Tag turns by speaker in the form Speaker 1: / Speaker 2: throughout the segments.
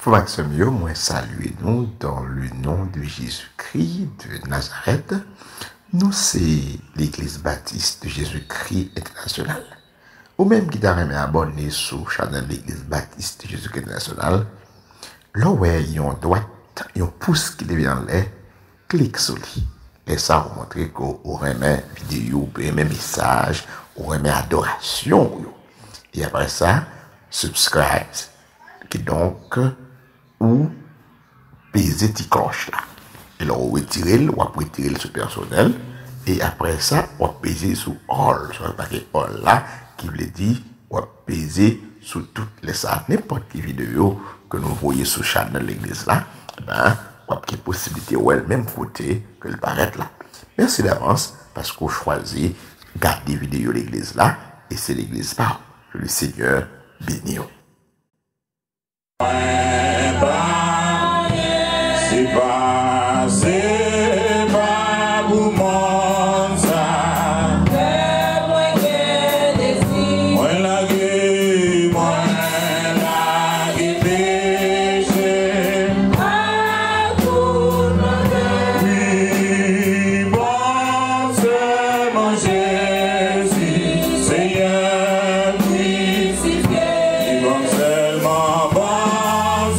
Speaker 1: Frères moi saluez-nous dans le nom de Jésus-Christ de Nazareth. Nous, c'est l'Église baptiste de Jésus-Christ international. Ou même qui t'a abonné sur la chaîne de l'Église baptiste de Jésus-Christ international. Là où il y a une droite, il y a un pouce qui devient en l'air, clique sur lui. Et ça vous montre que vous remet vidéo, vous remet message, vous remet adoration. Et après ça, subscribe. Qui donc, ou peser tes cloches là. Et là, on retire le sur personnel. Et après ça, on peser sur all. Sur le paquet all là, qui veut dire, on peser sur toutes les salles. N'importe quelle vidéo que nous voyons sur la chaîne de l'église là, ben, on a une possibilité ou le même côté que le paraître là. Merci d'avance parce qu'on choisit garder vidéo de l'église là. Et c'est l'église là. Que le Seigneur bénisse.
Speaker 2: C'est pas pour moi ça. Moi la péché. Oui, bon c'est mon Jésus, Seigneur crucifié. Bon seulement bon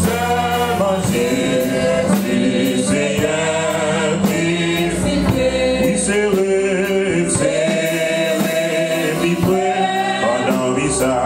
Speaker 2: c'est mon Jésus, Seigneur crucifié. Oui c'est vrai, oui près, pendant visage.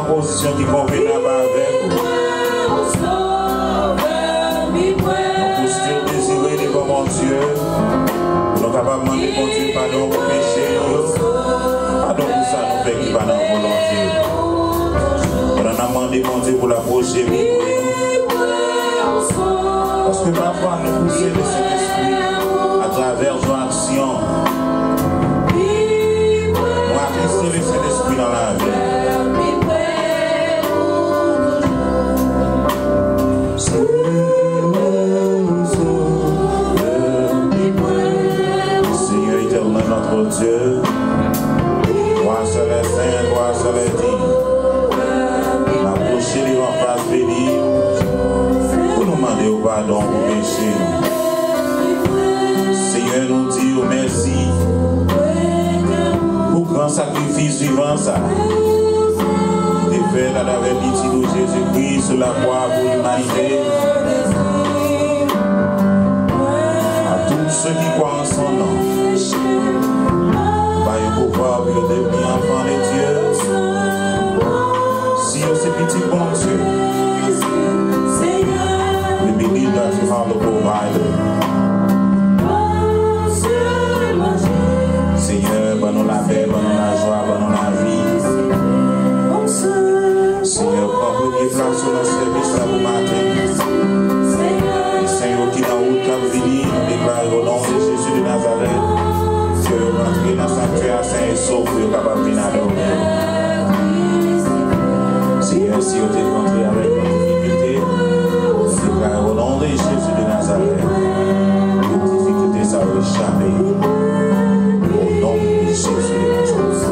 Speaker 2: Position qui convenable avec vous. Nos postures désirées devant mon Dieu. Nous sommes capables de demander mon Dieu pardon pour péché. Pardon pour ça, nous faisons qui va dans la volonté. On a demandé mon Dieu pour l'approcher. Parce que parfois nous poussons le Saint-Esprit à travers nos actions. Nous attestons le Saint-Esprit dans la vie. Seigneur éternel notre Dieu, toi seul est saint, toi seul est digne. Approchez les en face bénie pour nous demander au pardon pour péché. Seigneur nous dit merci pour grand sacrifice vivant ça. Fait à la vérité de Jésus-Christ sur la croix pour l'humanité. À tous ceux qui croient en son nom, par le pouvoir de devenir enfant de Dieu. Si on s'est petit bon Dieu, we believe that you have the provider. Seigneur, donne-nous la paix, donne-nous la joie, donne-nous la vie. Seigneur, prends premier place sur notre service là pour matin. Et Seigneur, qui dans route cap fini, nous déclarons au nom de Jésus de Nazareth. Que rentrer dans sanctuaire saint et sauf, que capable de venir adorer. Seigneur, si vous êtes rentré avec nos difficultés, nous déclarons au nom de Jésus de Nazareth. Les difficultés, ça va échapper. Au nom de Jésus de Nazareth.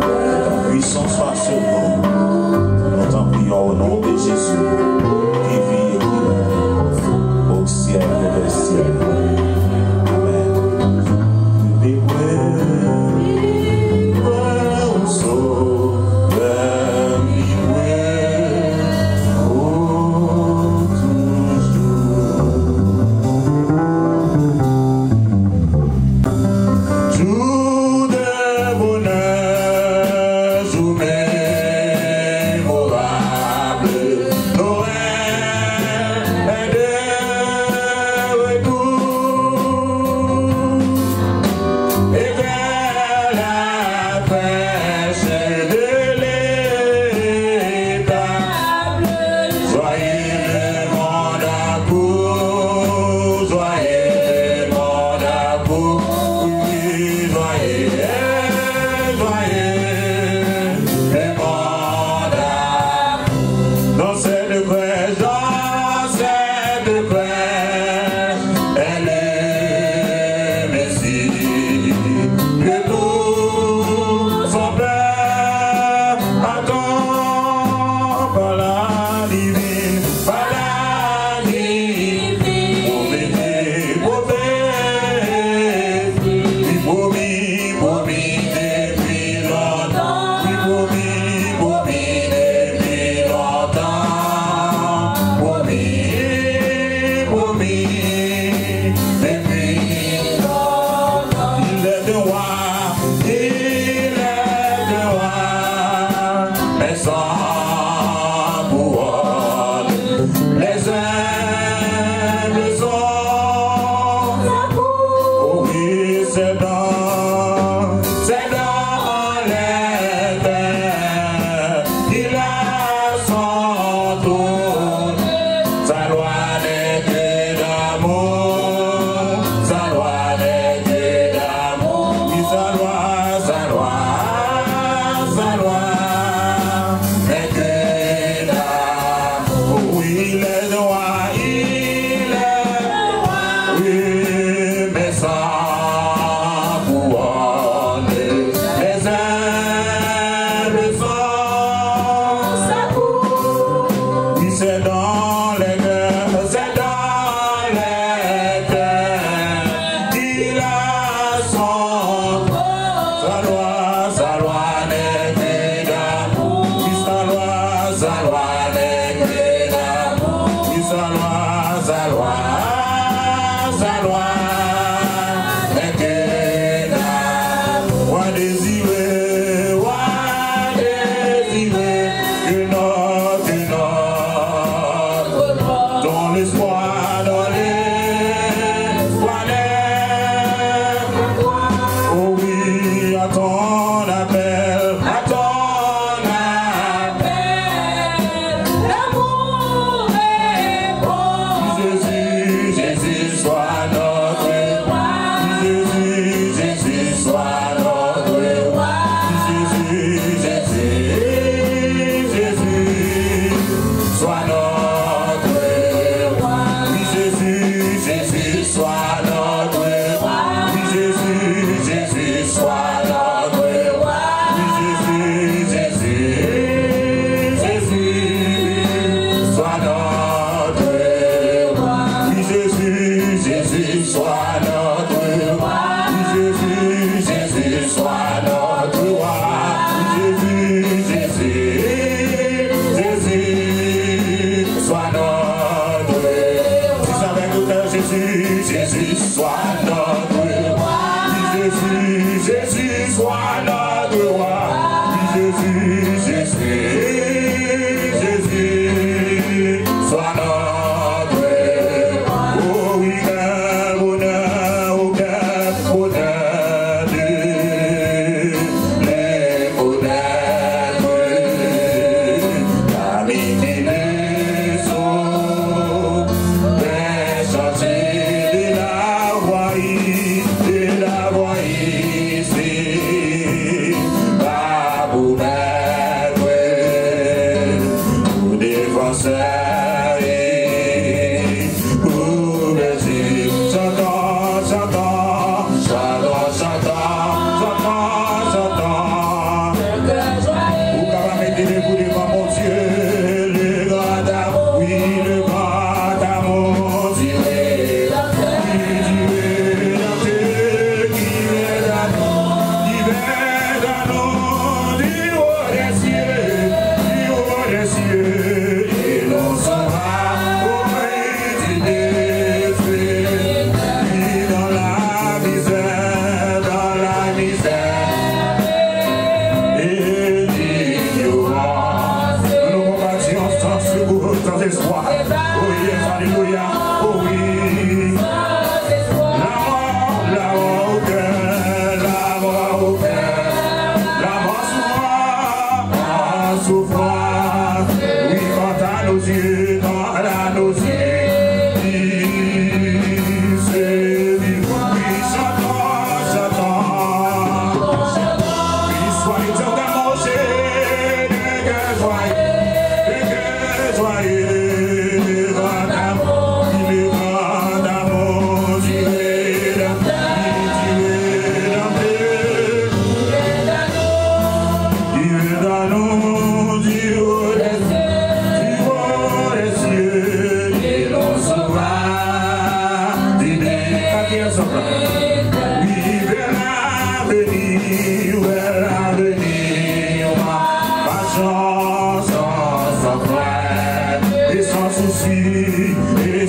Speaker 2: Que ta puissance soit sur nous. Nous t'en prions au nom de Jésus, qui vit et qui règne au ciel et des ciels. Amen. c'est dans les terres qu'il a son tour. Sa loi n'est que d'amour, sa loi n'est que d'amour. Oui, sa loi n'est que d'amour. Oui, il est droit, oui, mais sans couronner les ailes sans sa cour. Oui, c'est dans les cœurs, c'est dans les cœurs qu'il a son sa loi n'est que d'amour. Oui, sa loi n'est que d'amour. Oui, sa loi n'est que d'amour. Moi désirer que notre dans l'espoir n'est. Oh oui, à ton appel,
Speaker 3: l'amour répond.
Speaker 2: Jésus soit notre roi. Jésus soit notre roi. Jésus soit notre roi. Oui, Jésus soit notre roi. Oui, Jésus soit notre roi. Oui, Jésus soit notre roi. Oui, Jésus soit notre roi. Oui, Jésus soit notre roi. Oui, Jésus soit notre roi. Si ça avec tout cœur, Jésus soit notre roi. Oui, Jésus soit notre roi. Oui, Jésus soit notre roi. Oh oui, quel bonheur, oh quel bonheur de les connaître. L'amitié des eaux, les chantiers de la voie ici. Babou Maître, pour défenseur.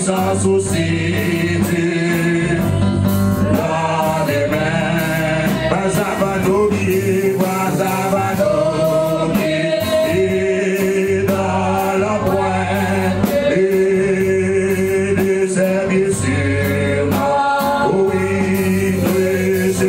Speaker 2: Sans souci, dans les mains, pas abandonné, et dans l'emploi, et de servir sur moi, oui, de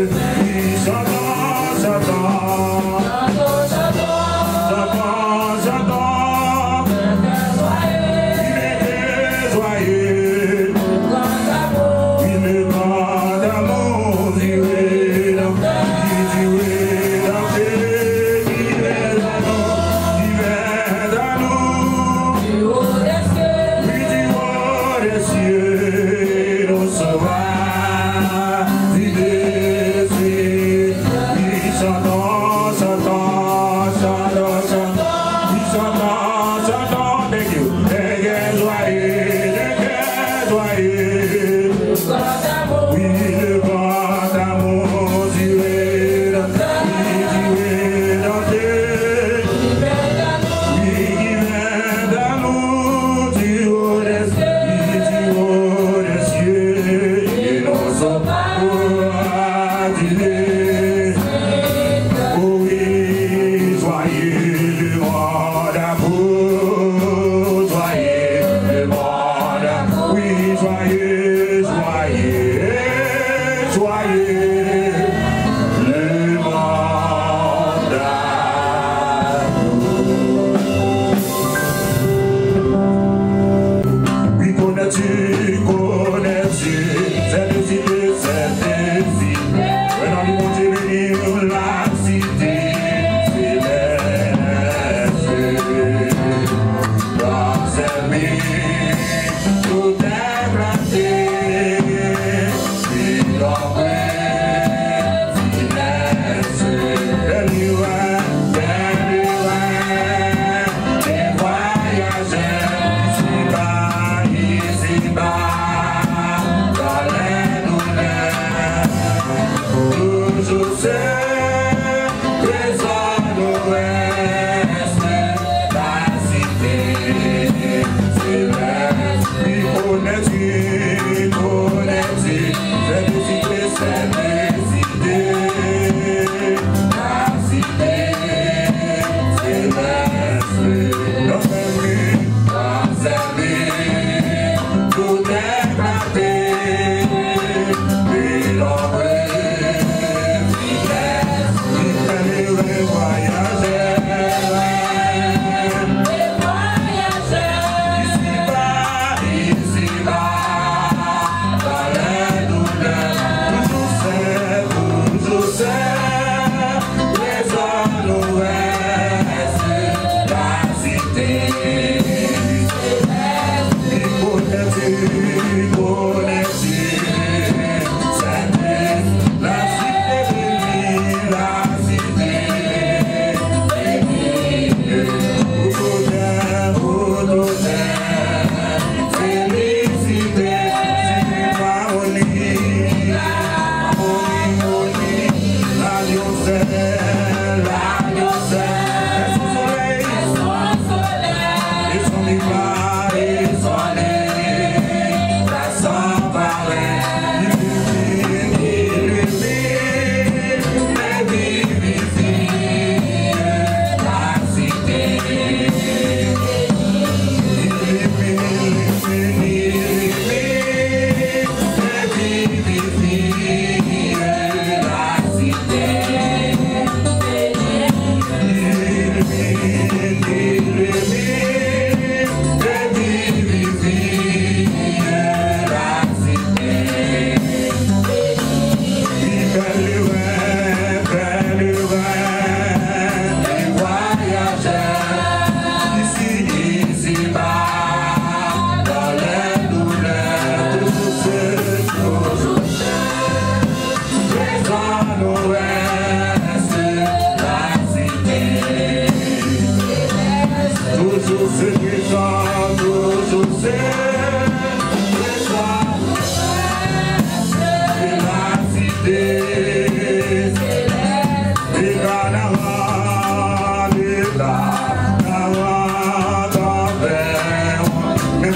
Speaker 4: Give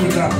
Speaker 4: it up.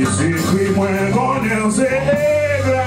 Speaker 4: Jésus-Christ, moi, qu'on est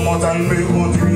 Speaker 2: montagne me conduit.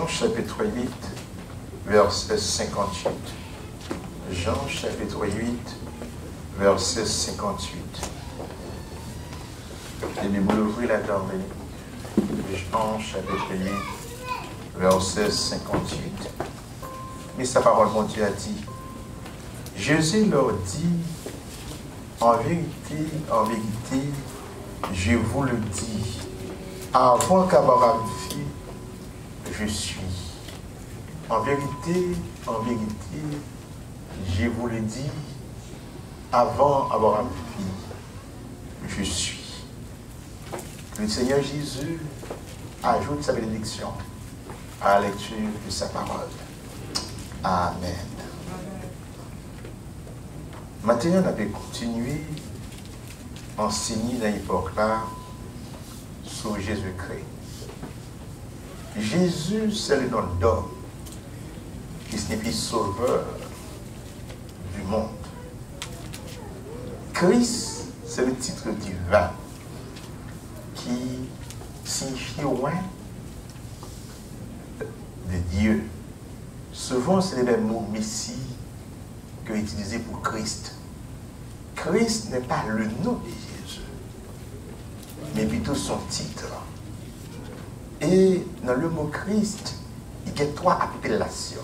Speaker 1: Chapitre 8, verset 58. Jean chapitre 8, verset 58. Et nous l'ouvrir la dormée. Jean chapitre 8, verset 58. Mais sa parole, mon Dieu, a dit, Jésus leur dit, en vérité, je vous le dis, avant qu'Abraham fît, je suis. En vérité, je vous le dis, avant Abraham fît, je suis. Que le Seigneur Jésus ajoute sa bénédiction à la lecture de sa parole. Amen. Maintenant, on avait continué à enseigner dans l'époque-là sur Jésus-Christ. Jésus, c'est le nom d'homme qui signifie sauveur du monde. Christ, c'est le titre divin qui signifie loin de Dieu. Souvent, c'est le même mot Messie que utilisé pour Christ. Christ n'est pas le nom de Jésus, mais plutôt son titre. Et dans le mot Christ, il y a trois appellations.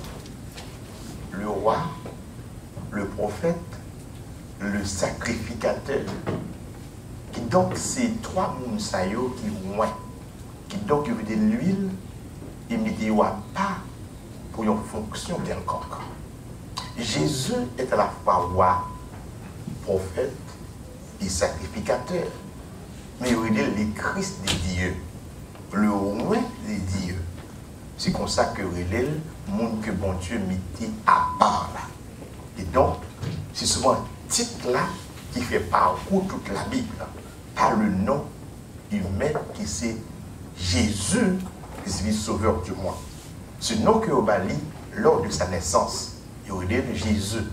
Speaker 1: Le roi, le prophète, le sacrificateur. Qui donc c'est trois mounsayo qui moins. Qui donc veut de l'huile, il ne dit pas pour une fonction quelconque. Jésus est à la fois roi, prophète et sacrificateur. Mais il est le Christ de Dieu. Le roi de Dieu. C'est comme ça que relève le monde que bon Dieu mettait à part là. Et donc, c'est souvent un titre là qui fait parcours toute la Bible. Par le nom humain qui c'est Jésus, qui est sauveur du monde. Ce nom que on lit lors de sa naissance, il relève Jésus.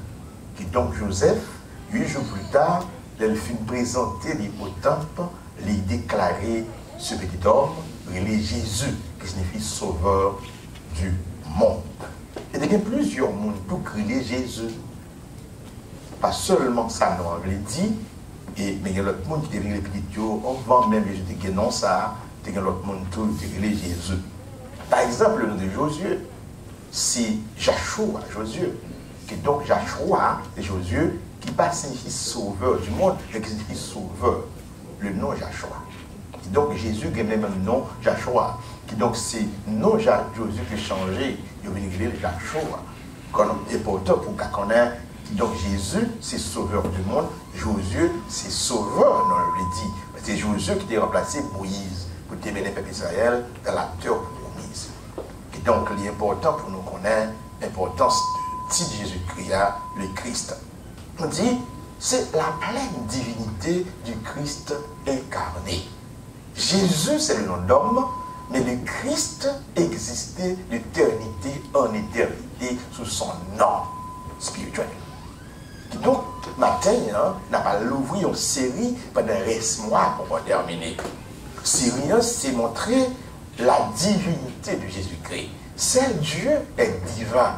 Speaker 1: Et donc Joseph, 8 jours plus tard, il fit présenter au temple, il déclarer ce petit homme, il est Jésus, qui signifie sauveur du monde. Et il y a plusieurs mondes pour crier Jésus. Pas seulement ça, non, on l'a dit, mais il y a l'autre monde qui devient les petits, on vend même Jésus, qui non ça, il y a l'autre monde qui crier Jésus. Par exemple, le nom de Josué, c'est Joshua, Josué. Et donc Joshua, c'est Josué, qui pas signifie sauveur du monde, mais qui signifie sauveur. Le nom Joshua. Et donc Jésus a même un nom Joshua. Qui donc c'est nom Josué qui a changé, il veut dire Joshua. Comme important pour qu'on ait. Donc Jésus, c'est sauveur du monde. Josué, c'est sauveur, non, on le dit. C'est Josué qui a remplacé Moïse pour démener le peuple d'Israël dans la terre promise. Et donc, l'important pour nous connaître l'importance du titre de Jésus-Christ, le Christ. On dit, c'est la pleine divinité du Christ incarné. Jésus, c'est le nom d'homme, Mais le Christ existait d'éternité en éternité sous son nom spirituel. Donc, matin, on n'a pas l'ouvrir une série pendant 10 mois pour terminer. Série, c'est montrer la divinité de Jésus-Christ. C'est Dieu est divin.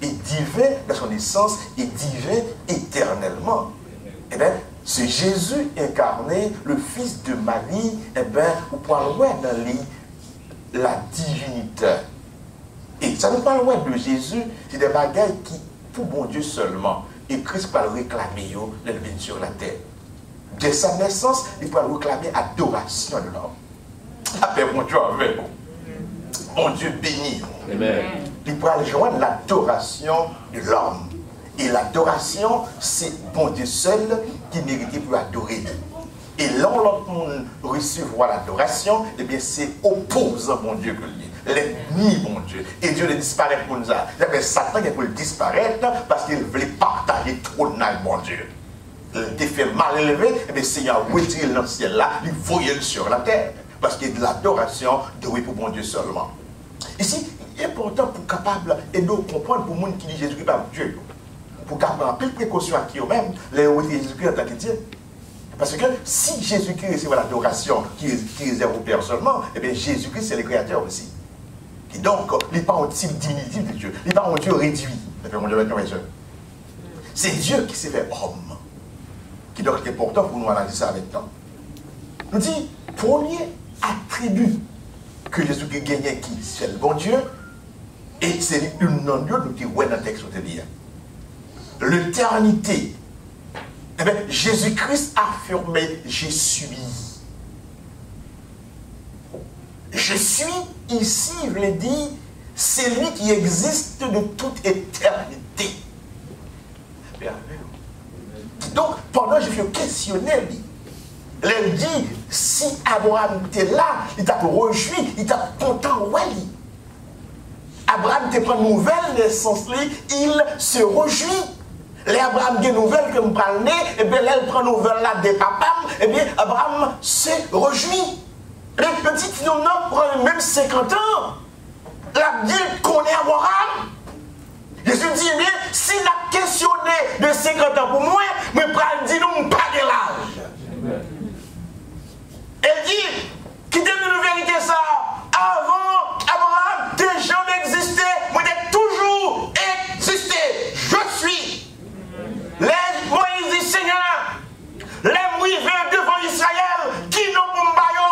Speaker 1: Et divin dans son essence et divin éternellement. Eh bien, c'est Jésus incarné, le Fils de Marie, eh bien, vous pouvez voir dans la divinité. Et ça ne parle pas de Jésus, c'est des bagailles qui, pour bon Dieu seulement, et Christ peut réclamer, il vient sur la terre. De sa naissance, il peut réclamer adoration de l'homme. Après, mon Dieu avec vous. Mon Dieu béni.
Speaker 4: Amen.
Speaker 1: Il peut rejoindre l'adoration de l'homme. Et l'adoration, c'est bon Dieu seul qui mérite pour adorer. Et là, l'autre monde recevoir l'adoration, eh bien, c'est opposant, mon Dieu, que lui. L'ennemi, mon Dieu. Et Dieu le disparaît pour nous. C'est-à-dire Satan qui peut le disparaître parce qu'il voulait partager trop de mal, mon Dieu. Il était fait mal élevé, et bien, Seigneur retiré dans le ciel là, il voyait sur la terre. Parce qu'il y a de l'adoration douée pour mon Dieu seulement. Ici, il est important pour capable et de comprendre pour les gens qui disent Jésus-Christ par Dieu. Pour capable en pile précaution à qui eux-mêmes, les retirer Jésus-Christ en tant que Dieu. Parce que si Jésus-Christ recevait l'adoration qui réserve au Père seulement, eh bien Jésus-Christ c'est le Créateur aussi. Et donc, il n'est pas un type diminutif de Dieu, il n'est pas un Dieu réduit. C'est Dieu qui s'est fait homme. Qui donc est important pour nous analyser ça avec temps. Nous dit, premier attribut que Jésus-Christ gagnait qui c'est le bon Dieu, et c'est une non-Dieu nous qui voit dans le texte de l'IA. L'éternité. Eh bien, Jésus-Christ a affirmé, je suis. Je suis ici, il veut dire, c'est lui qui existe de toute éternité. Donc, pendant que je suis questionné, il dit, si Abraham était là, il t'a réjoui, il t'a content, ouais. Abraham te prend nouvelle naissance, il se réjouit. Les Abraham des nouvelles que nous parlons, et bien elle prend nouvelle là des papas, et bien Abraham se réjouit. Les petits filles prennent même 50 ans. La dit qu'on est Abraham. Jésus dit bien, s'il a questionné de 50 ans pour moi, mais il dit nous pas de l'âge. Elle dit, qui donne une vérité ça, avant Abraham, des gens n'existaient, mais j'ai toujours existé. Je suis. Moïse dit Seigneur, les mouillés devant Israël, qui n'ont pas m'bayo,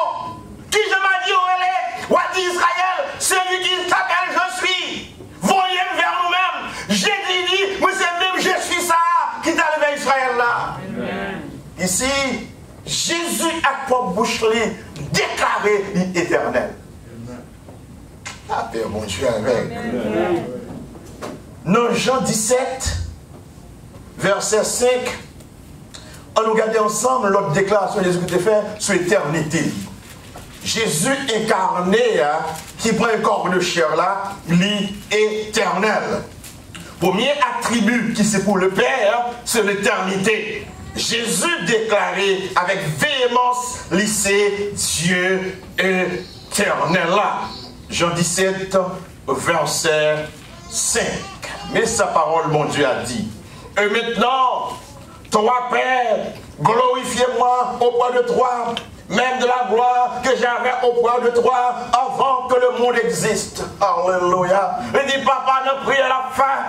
Speaker 1: qui je m'a dit au dit Israël, celui qui s'appelle je suis, voyez vers nous-mêmes. J'ai dit, moi c'est même je suis ça, qui t'a levé Israël là. Amen. Ici, Jésus a propre bouche déclaré l'éternel. Ah, Père mon Dieu avec. Dans Jean 17, verset 5, on nous regarde ensemble l'autre déclaration de Jésus qui était faite sur l'éternité. Jésus incarné, qui prend un corps de chair là, l'éternel. Premier attribut qui c'est pour le Père, c'est l'éternité. Jésus déclaré avec véhémence, lycée, Dieu éternel là. Jean 17, verset 5. Mais sa parole, mon Dieu, a dit. Et maintenant, toi, Père, glorifiez-moi auprès de toi, même de la gloire que j'avais auprès de toi avant que le monde existe. Alléluia. Il dit, papa, ne priez à la fin,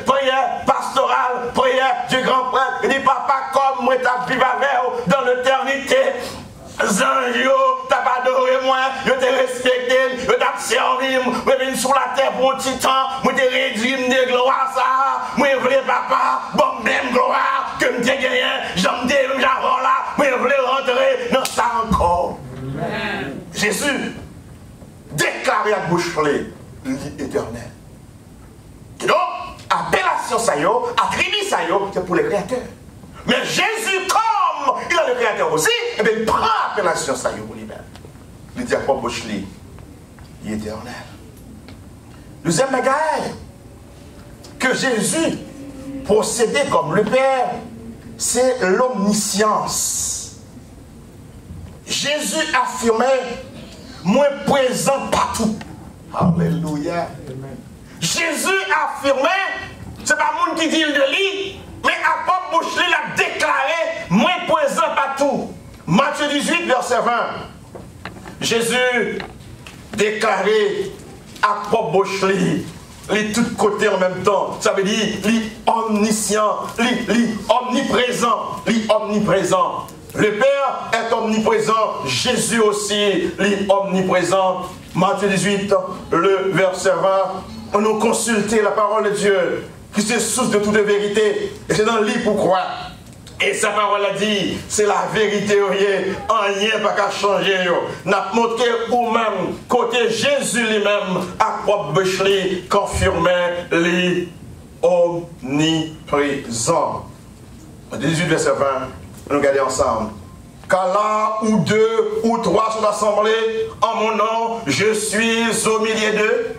Speaker 1: prière pastorale, prière du grand prêtre. Il dit, papa, comme moi, t'as vécu avec dans l'éternité. Zanjo, t'as pas adoré moi, je t'ai respecté, je t'ai servi, je viens sur la terre pour un petit temps, je t'ai réduit de gloire ça, je voulais papa, bon même gloire, que je t'ai gagné, j'en ai j'avais là, je voulais rentrer dans ça encore. Amen. Jésus, déclaré à bouche l'éternel. Et donc, appellation ça y est, attribut ça y est, c'est pour les créateurs. Mais Jésus, comme il a le Créateur aussi, et bien il prend l'appellation ça y est pour lui-même. Il dit à quoi bouche l'éternel. Deuxième bagaille, que Jésus procédait comme le Père, c'est l'omniscience. Jésus affirmait
Speaker 4: moi présent partout. Alléluia. Jésus a affirmé, c'est pas monde qui dit de lui, mais apôtre bouche l'a déclaré, moi présent partout. Matthieu 18, verset 20. Jésus déclaré apôtre bouche les tous côtés en même temps. Ça veut dire les omniscient, les omniprésent. Le Père est omniprésent, Jésus aussi est omniprésent. Matthieu 18, le verset 20, on nous consulte la parole de Dieu, qui se source de toute vérité. Et c'est dans le livre pour croire. Et sa parole a dit, c'est la vérité, rien pas qu'à changer. N'a montré ou même, côté Jésus lui-même, à propre boucherie, confirmé les omniprésents. 18 verset 20, nous regardons ensemble. Car là où 2 ou 3 sont assemblés en mon nom, je suis au milieu d'eux.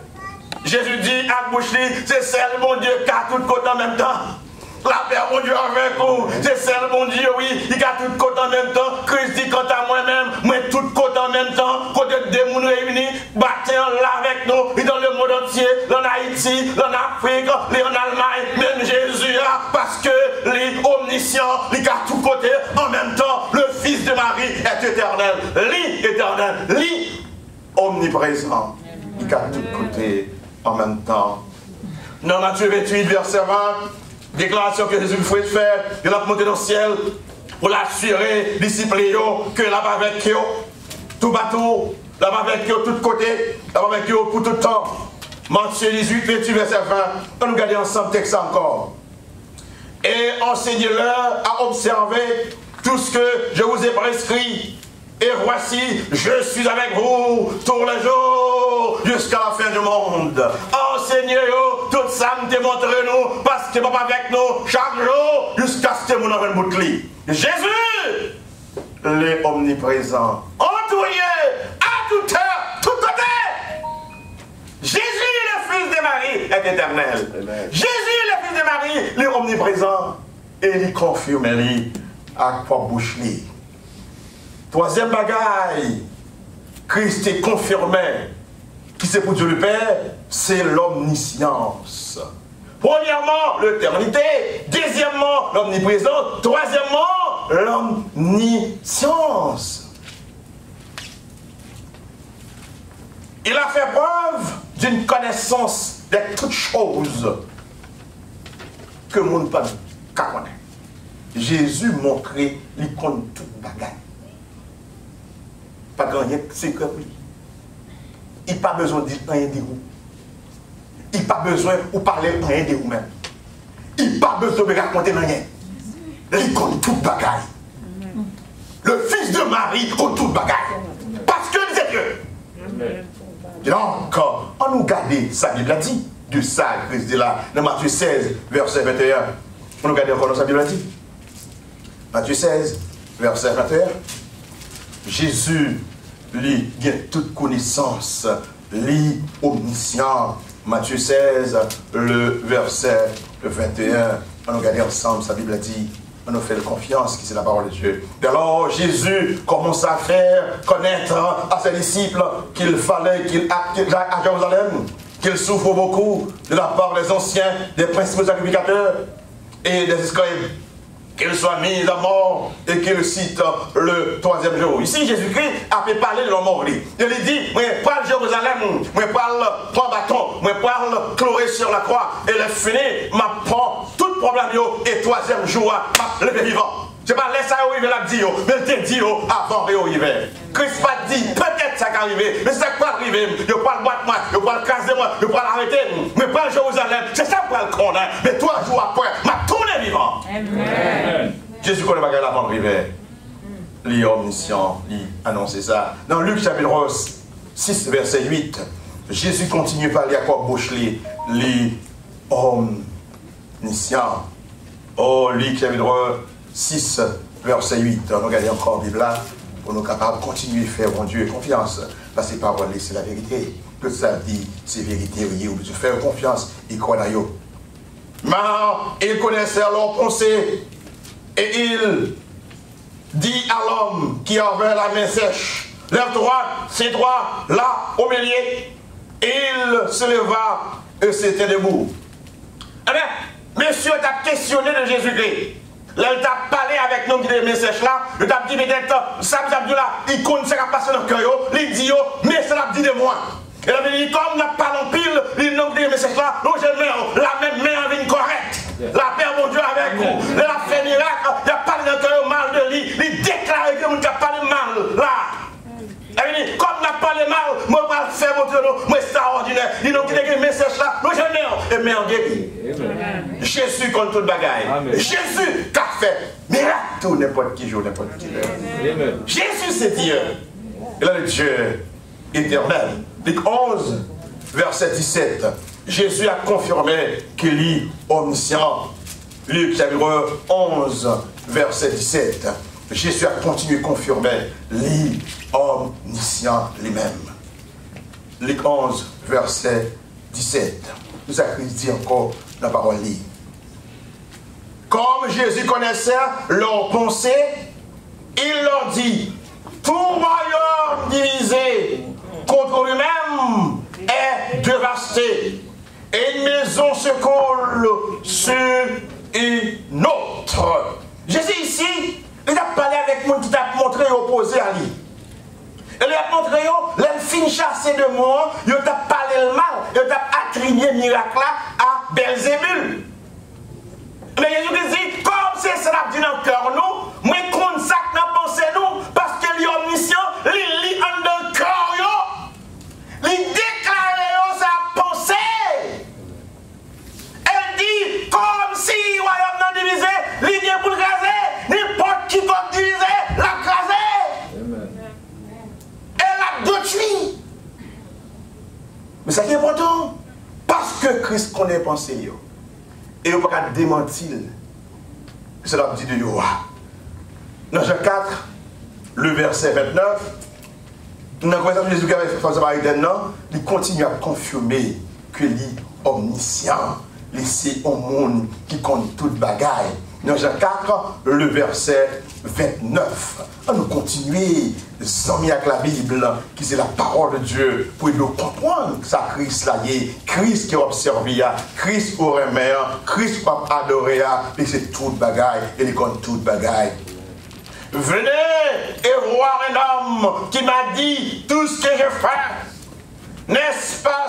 Speaker 4: Jésus dit à boucherie, c'est celle mon Dieu qui a tout côté en même temps. La paix, mon Dieu, avec vous. C'est celle, mon Dieu, oui. Il a tout côté en même temps. Christ dit, quant à moi-même, moi, tout côté en même temps. Côté de démons réunis, battez là avec nous. Et dans le monde entier, en Haïti, en Afrique, en Allemagne, même Jésus, parce que les omniscients, il a tout côté en même temps. Le Fils de Marie est éternel. Éternel, omniprésent. Il a tout côté en même temps. Dans Matthieu 28, verset 20, déclaration que Jésus fait faire, il a monté dans le ciel pour l'assurer, disciples, que là-bas avec eux, tout bateau, là-bas avec eux, tout côté, là-bas avec eux pour tout le temps. Matthieu 18, 28, verset 20, on nous regarde ensemble le texte encore. Et enseignez-leur à observer tout ce que je vous ai prescrit. Et voici, je suis avec vous tous les jours jusqu'à la fin du monde. Enseignez-vous, tout ça me démontrez-nous, parce que papa avec nous chaque jour jusqu'à ce que nous avons une boucle. Jésus, les omniprésents, en tout lieu, à toute heure, tout côté. Jésus, le Fils de Marie, est éternel. Amen. Jésus, le Fils de Marie, il est omniprésent. Et il confirme à quoi bouche. Troisième bagaille, Christ est confirmé, qui c'est pour Dieu le Père, c'est l'omniscience. Premièrement, l'éternité. Deuxièmement, l'omniprésence. Troisièmement, l'omniscience. Il a fait preuve d'une connaissance de toutes choses que le monde ne peut pas connaître. Jésus montrait l'icône de toute bagaille. Pas de rien, c'est comme lui. Il n'a pas besoin de dire rien de vous. Il n'a pas besoin de parler rien de vous-même. Il n'a pas besoin de raconter rien. Il connaît toute bagaille. Le Fils de Marie connaît toute bagaille. Parce que c'est Dieu. Donc, on nous garde, sa Bible a dit, du ça, Christ dit là, dans Matthieu 16, verset 21. On nous garde encore sa Bible a dit. Matthieu 16, verset 21. Jésus, lui, a toute connaissance, lui, omniscient. Matthieu 16, le verset 21. On nous regarde ensemble, sa Bible a dit, on nous fait confiance, qui c'est la parole de Dieu. Et alors, Jésus commence à faire connaître à ses disciples qu'il fallait qu'il aille à Jérusalem, qu'il souffre beaucoup de la part des anciens, des principaux sacrificateurs et des esclaves. Qu'il soit mis à mort et qu'il cite le troisième jour. Ici, Jésus-Christ a fait parler de la mort. Il dit, moi, parle Jérusalem, moi, parle prends bâton, moi, parle cloué sur la croix, et le fini, ma prend tout problème, et troisième jour, ma levé vivant. Je ne sais pas, laisse ça arriver là, mais il te dit avant d'arriver. Christ va dire, peut-être ça va arriver, mais ça va arriver. Je ne vais pas le battre moi, je ne vais pas le caser moi, je ne vais pas l'arrêter. Mais pas Jérusalem, c'est ça pour le connaître. Mais 3 jours après, m'a tourné vivant. Amen. Jésus connaît pas avant d'arriver. Il est omniscient, il annonce ça. Dans Luc chapitre 6, verset 8, Jésus continue par les Jacob Bouchelet, les omniscients. Oh, Luc chapitre 6, verset 8. On regarde encore la Bible là, pour nous capables de continuer à faire, mon Dieu, confiance. Parce que ces paroles, c'est la vérité. Tout ça dit, c'est vérité, oui, vous pouvez faire confiance, il croit dans eux. Mais il connaissait leurs pensées, et il dit à l'homme qui avait la main sèche, lève-toi, sieds-toi, là, au milieu. Il se leva et s'était debout. Eh bien, monsieur t'a questionné de Jésus-Christ. Là, il t'a parlé avec nous qui des messages là. Il t'a dit, peut-être, ça vous dit là, il connaît ce qui a passé dans le cœur, il dit, mais ça l'a dit de moi. Et là, il dit, comme n'a pas en pile, il n'a des messages là, nous je mets la même main en ligne correcte. La paix, mon Dieu, avec vous. Il a fait miracle, il a parlé dans le cœur mal de lui, il déclare que nous n'avons pas de mal là. Il dit, comme n'a pas de mal, moi je vais faire mon Dieu, moi c'est extraordinaire. Il nous dit des messages là, nous je mets et mais en guéri. Jésus contre toute bagaille. Jésus qui a fait miracle tout n'importe qui jour, n'importe qui heure. Jésus c'est Dieu. Il est le Dieu éternel. Luc 11, verset 17. Jésus a confirmé qu'il est omniscient. Luc chapitre 11, verset 17. Jésus a continué à confirmer l'île omniscient lui-même. Luc 11, verset 17. Nous avons dit encore la parole libre. Comme Jésus connaissait leurs pensées, il leur dit, tout royaume divisé contre lui-même est dévasté, et une maison se coule sur une autre. Jésus ici, il a parlé avec moi qui t'a montré opposé à lui. Il a montré, il fin chasser de moi, il t'a parlé le mal, il t'a attribué miracle à Belzébul. Mais Jésus dit, comme c'est ça dit dans le cœur, nous, moi, qu'on ça que nous pensons, nous, parce qu'il est omniscient, il lit en le cœur, il déclare sa pensée. Elle dit, comme si le royaume non divisé, il vient pour le craser, n'importe qui va diviser, la craser. Elle a détruit. Mais ça qui est important, parce que Christ connaît pensée. Et il ne peut pas démentir. Cela dit de Yoa. Dans Jean 4, le verset 29, dans la conversation de Jésus qui avait fait Samaritain, il continue à confirmer que il est omniscient. Laissé au monde qui compte toute bagaille. Dans Jean 4, le verset 29. On nous continuer sans avec la Bible, qui c'est la parole de Dieu, pour nous comprendre que ça Christ là y est, Christ qui observe, Christ qui remet, Christ qui adore, et c'est toute bagaille, et il compte toute bagaille. Venez et voir un homme qui m'a dit tout ce que je fais. N'est-ce pas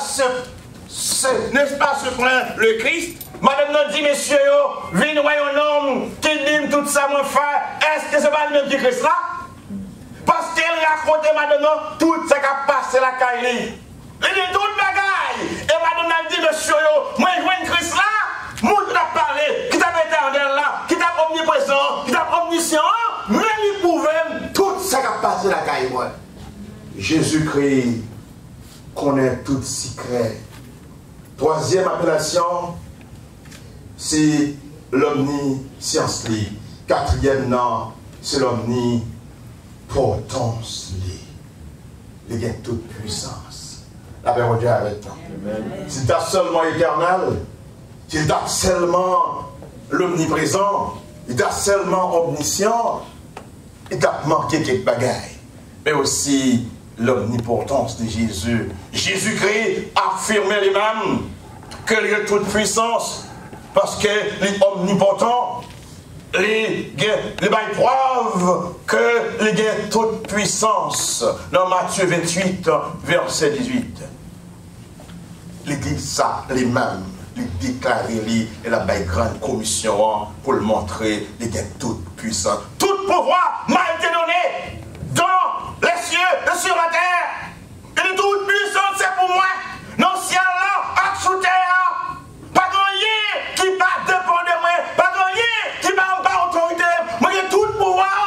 Speaker 4: ce point le Christ? Madame nous dit, messieurs, venez voir un homme qui dit tout ça, mon frère. Est-ce que c'est pas le même qui Christ là? Parce qu'elle raconte, madame, tout ce qui a passé la caille. Il dit toute bagaille. Et madame nous dit, messieurs, moi je vois un Christ là, moi qui t'a parlé, qui t'a éternel là, qui t'a omniprésent, qui t'a omniscient, mais il pouvait tout ce qui a passé la caille. Jésus-Christ connaît tout secret. Troisième appellation, c'est l'omniscience. Quatrième nom, c'est l'omnipotence. Il a toute puissance. La paix de Dieu avec nous. Si tu as seulement éternel, si tu as seulement l'omniprésent, si tu as seulement omniscient, il t'a manqué quelques bagailles. Mais aussi l'omnipotence de Jésus. Jésus-Christ a affirmé lui-même qu'il a toute puissance parce qu'il est omnipotent. Il preuve qu'il a toute puissance. Dans Matthieu 28, verset 18. Il dit ça lui-même. Il déclare lui et la grande commission pour le montrer qu'il a toute puissance. Tout pouvoir m'a été donné dans les cieux et sur la terre. Et toute puissance c'est pour moi. Dans le ciel là, à sous terre. Pas rien qui va dépendre de moi. Pas rien qui va en bas autorité. Moi j'ai tout pouvoir.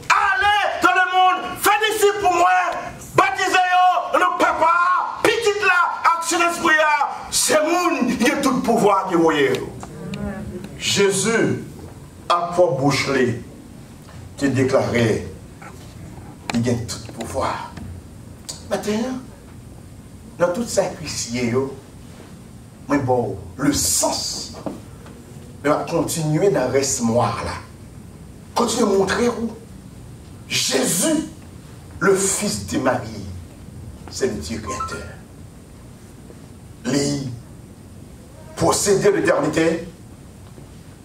Speaker 4: Allez dans le monde. Faites disciples pour moi. Baptisez-vous le papa. Petit là, action d'esprit là. C'est monde. Il y a tout le pouvoir qui est moyen. Jésus a pour bouche qui déclarait il y a tout le pouvoir. Maintenant, dans tout sacrifice, mais bon, le sens, mais va continuer dans le reste noir là. Continuer à montrer où Jésus, le Fils de Marie, c'est le Dieu créateur. Lui, posséder l'éternité,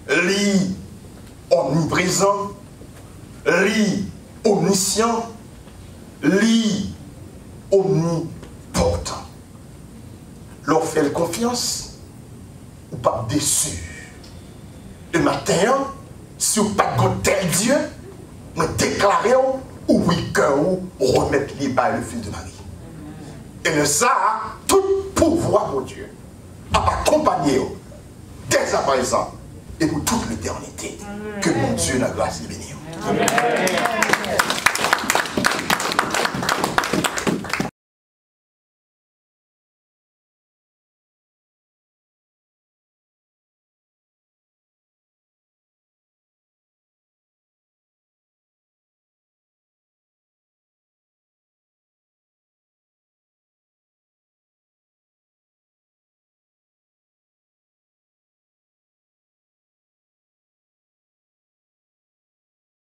Speaker 4: lui, omniprésent, lui, omniscient, lui, omnipotent. L'on fait confiance ou pas déçu. Le matin, si vous n'avez pas tel Dieu, vous déclarez ou oui que vous remettez les par le Fils de Marie. Et le ça, tout pouvoir pour Dieu a accompagné dès à présent et pour toute l'éternité. Que mon Dieu la grâce et bénisse.